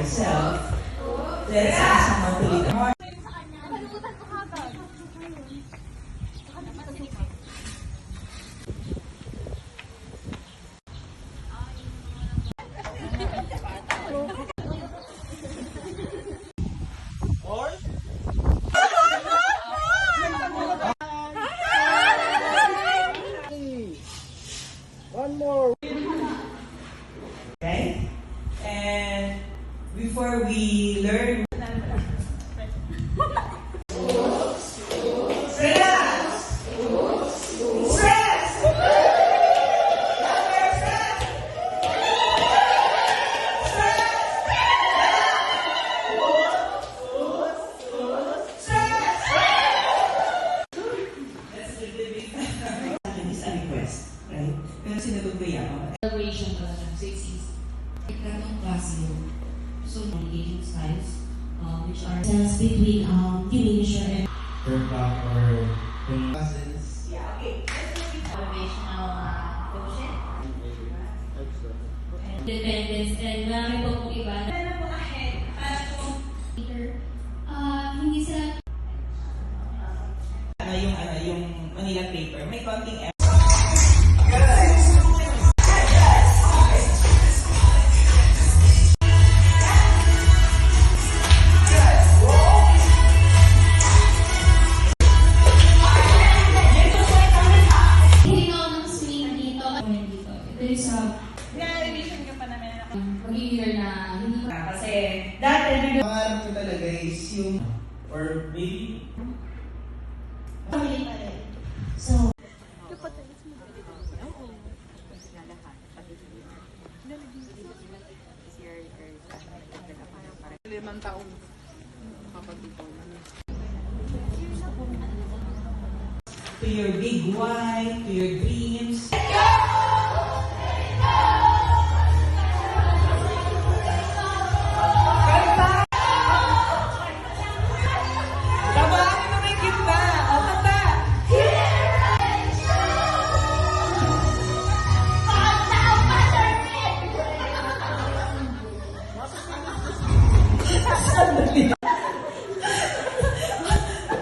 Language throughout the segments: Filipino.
yourself. Let's ask someone to lead the heart. One more. Okay? And before we learn, Celebration talaga. So it's easy. Kartong classroom. So communication styles, which are between teenager and Classes. yeah, okay. motivational coaching, independence, and marami po kong iba. Ano po ahead para po Hindi sila yung Manila paper, may konting there's a revision ka pa namin na pag-i-year na hindi ko kasi dati Pangarap ko talaga is yung or maybe family pa rin. so Limang taong kapatid ko. to your big why, to your dreams. Tabahan mo may gitna. O, kanta.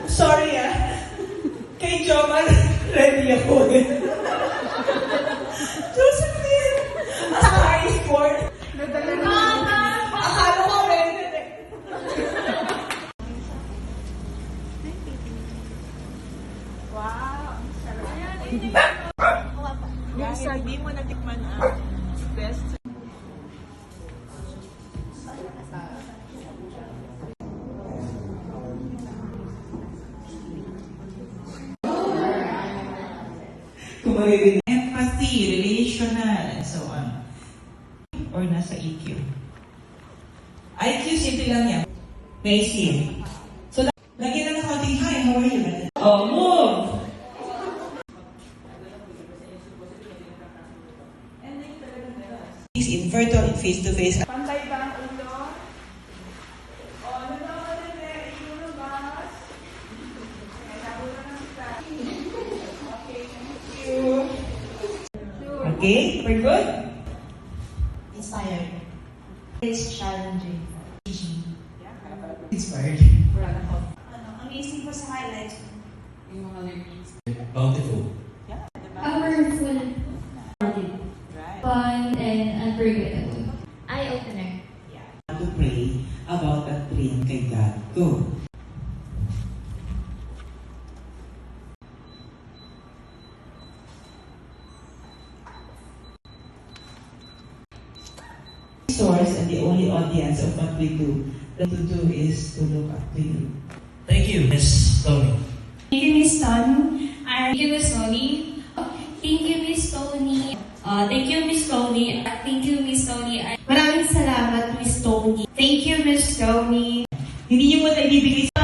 Sorry kay Joman, ready ako eh. Josephine! Sa high sport. Akala ko ready eh. Wow, ang sarap. Yung sa di mo natikman ang best. Kung maririnig. Empathy, relational, and so on. Or nasa EQ. IQ, simple lang yan. Basic. So, lagyan na ng konting, hi, how are you? Oh, move! In virtual, in face-to-face. Pantay ba ang ulo? O, ano ba ako nila? Ilulabas. Okay, thank you. Okay, we're good? inspired. It's challenging. Inspired. Amazing po sa highlights. Yung mga learnings. bountiful. Powerful. Fun and unforgettable. Eye-opener. To pray about that dream kay God. Go. Source and the only audience of what we do. That to do is to look up to you. Thank you, Miss Tony. Thank you, Miss Tony. Thank you, Miss Tony. Thank you, Miss Tony. Thank you, Miss Tony. Thank you, Miss Tony. Maraming salamat, Miss Tony. Thank you, Miss Tony. Hindi niyo mo na ibibigay sa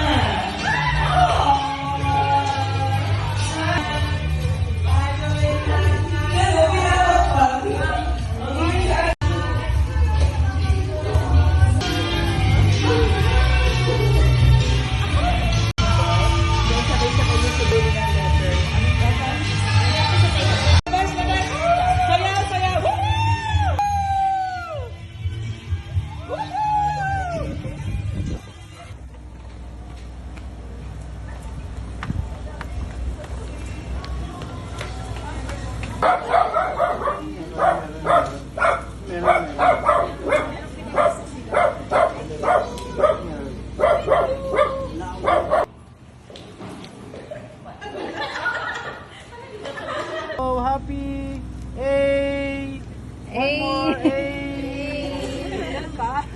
One more. Ganun ba?